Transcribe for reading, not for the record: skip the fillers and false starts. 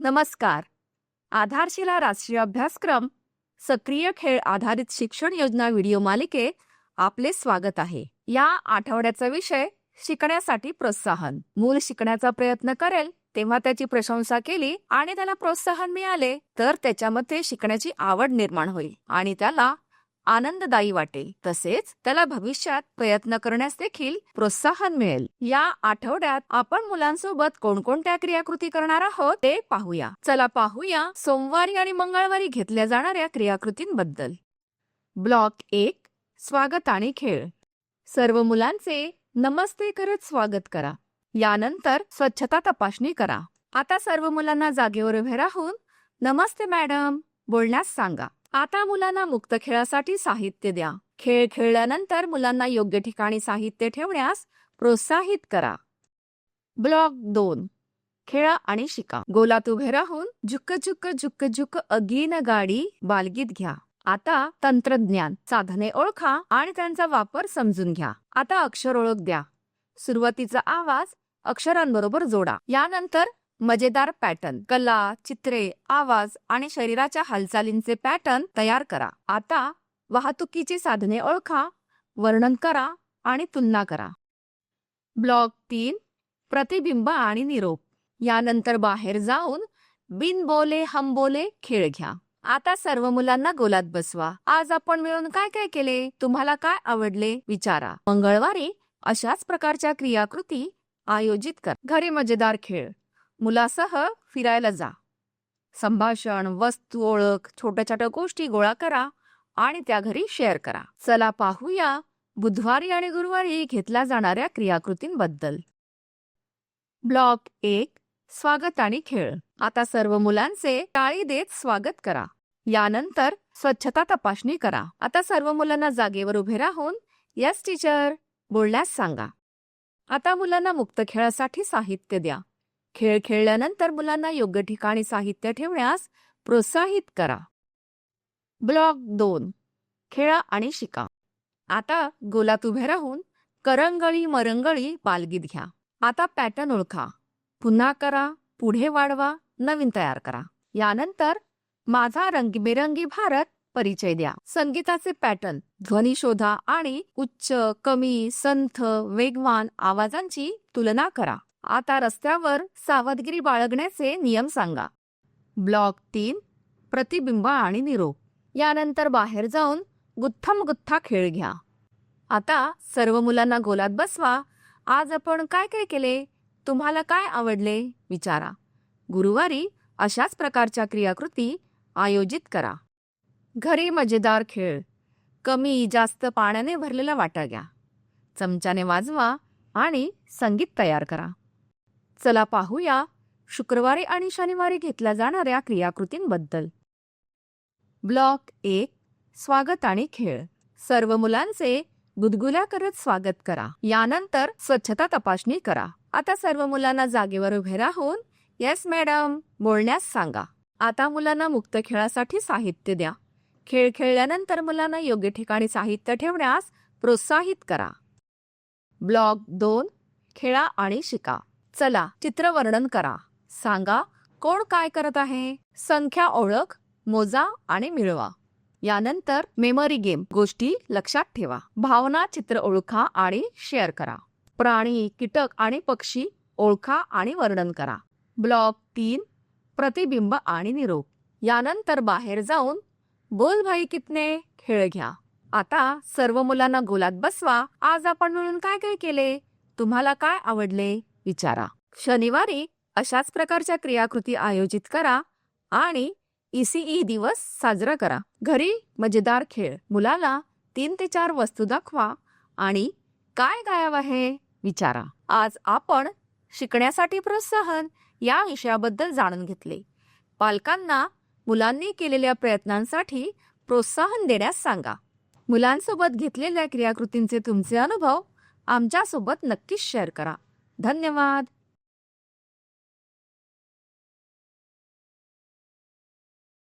नमस्कार. आधारशिला राष्ट्रीय अभ्यासक्रम सक्रिय खेळ आधारित शिक्षण योजना व्हिडिओ मालिकेत आपले स्वागत आहे. या आठवड्याचा विषय शिकण्यासाठी प्रोत्साहन. मूल शिकण्याचा प्रयत्न करेल तेव्हा त्याची प्रशंसा केली आणि त्याला प्रोत्साहन मिळाले तर त्याच्यामध्ये शिकण्याची आवड निर्माण होईल आणि त्याला आनंददायी वाटेल. तसेच त्याला भविष्यात प्रयत्न करण्यास देखील प्रोत्साहन मिळेल. या आठवड्यात आपण मुलांसोबत कोणकोणत्या क्रियाकृती करणार आहोत ते पाहूया. चला पाहूया सोमवारी आणि मंगळवारी घेतल्या जाणाऱ्या क्रियाकृतींबद्दल. ब्लॉक 1 स्वागत आणि खेळ. सर्व मुलांचे नमस्ते करत स्वागत करा. यानंतर स्वच्छता तपासणी करा. आता सर्व मुलांना जागेवर उभे राहून नमस्ते मॅडम बोलण्यास सांगा. आता मुलांना मुक्त खेळासाठी साहित्य द्या. खेळ खेळल्यानंतर मुलांना योग्य ठिकाणी साहित्य ठेवण्यास प्रोत्साहित करा. ब्लॉक 2 खेळा आणि शिका. गोलात उभे राहून झुक झुक झुक झुक अगीन गाडी बालगीत घ्या. आता तंत्रज्ञान साधने ओळखा आणि त्यांचा वापर समजून घ्या. आता अक्षर ओळख द्या. सुरुवातीचा आवाज अक्षरांबरोबर जोडा. यानंतर मजेदार पॅटर्न, कला, चित्रे, आवाज आणि शरीराच्या हालचालींचे पॅटर्न तयार करा. आता वाहतुकीची साधने ओळखा, वर्णन करा आणि तुलना करा. ब्लॉक 3 प्रतिबिंब आणि निरोप. यानंतर बाहेर जाऊन बिन बोले हम बोले खेळ घ्या. आता सर्व मुलांना गोलात बसवा. आज आपण मिळून काय काय केले, तुम्हाला काय आवडले विचारा. मंगळवारी अशाच प्रकारच्या क्रियाकृती आयोजित कर. घरी मजेदार खेळ. मुलासह फिरायला जा. संभाषण, वस्तू ओळख, छोट्या छोट्या गोष्टी गोळा करा आणि त्या घरी शेअर करा. चला पाहूया बुधवारी आणि गुरुवारी घेतल्या जाणाऱ्या क्रियाकृतींबद्दल. ब्लॉक 1 स्वागत आणि खेळ. आता सर्व मुलांचे टाळी देत स्वागत करा. यानंतर स्वच्छता तपासणी करा. आता सर्व मुलांना जागेवर उभे राहून यस टीचर बोलण्यास सांगा. आता मुलांना मुक्त खेळासाठी साहित्य द्या. खेळ खेळल्यानंतर मुलांना योग्य ठिकाणी साहित्य ठेवण्यास प्रोत्साहित करा. ब्लॉक 2 खेळा आणि शिका. आता गोलात उभे राहून करंगळी मरंगळी बालगीत घ्या. आता पॅटर्न ओळखा, पुन्हा करा, पुढे वाढवा, नवीन तयार करा. यानंतर माझा रंगीबेरंगी भारत परिचय द्या. संगीताचे पॅटर्न, ध्वनी शोधा आणि उच्च, कमी, संथ, वेगवान आवाजांची तुलना करा. आता रस्त्यावर सावधगिरी बाळगण्याचे नियम सांगा. ब्लॉक 3 प्रतिबिंब आणि निरोप. यानंतर बाहेर जाऊन गुत्थम गुत्था खेळ घ्या. आता सर्व मुलांना गोलात बसवा. आज आपण काय काय केले, तुम्हाला काय आवडले विचारा. गुरुवारी अशाच प्रकारच्या क्रियाकृती आयोजित करा. घरी मजेदार खेळ. कमी जास्त पाण्याने भरलेला वाटा घ्या. चमच्याने वाजवा आणि संगीत तयार करा. चला पाहूया शुक्रवारी आणि शनिवारी घेतल्या जाणाऱ्या क्रियाकृतींबद्दल. ब्लॉक 1 स्वागत आणि खेळ. सर्व मुलांचे गुदगुल्या करत स्वागत करा. यानंतर स्वच्छता तपासणी करा. आता सर्व मुलांना जागेवर उभे राहून येस मॅडम बोलण्यास सांगा. आता मुलांना मुक्त खेळासाठी साहित्य द्या. खेळ खेळल्यानंतर मुलांना योग्य ठिकाणी साहित्य ठेवण्यास प्रोत्साहित करा. ब्लॉक 2 खेळा आणि शिका. चला चित्रवर्णन करा. सांगा कोण काय करत आहे. संख्या ओळख, मोजा आणि मिळवा. यानंतर मेमरी गेम, गोष्टी लक्षात ठेवा. भावना चित्र ओळखा आणि शेअर करा. प्राणी, कीटक आणि पक्षी ओळखा आणि वर्णन करा. ब्लॉक 3 प्रतिबिंब आणि निरोप. यानंतर बाहेर जाऊन बोल भाई कितने खेळ घ्या. आता सर्व मुलांना गोलात बसवा. आज आपण मिळून काय काय केले, तुम्हाला काय आवडले विचारा. शनिवारी अशाच प्रकारच्या क्रियाकृती आयोजित करा आणि ECE दिवस साजरा करा. घरी मजेदार खेळ. मुलाला 3 ते 4 वस्तू दाखवा आणि काय गायब आहे विचारा. आज आपण शिकण्यासाठी प्रोत्साहन या विषयाबद्दल जाणून घेतले. पालकांना मुलांनी केलेल्या प्रयत्नांसाठी प्रोत्साहन देण्यास सांगा. मुलांसोबत घेतलेल्या क्रियाकृतींचे तुमचे अनुभव आमच्यासोबत नक्कीच शेअर करा. धन्यवाद.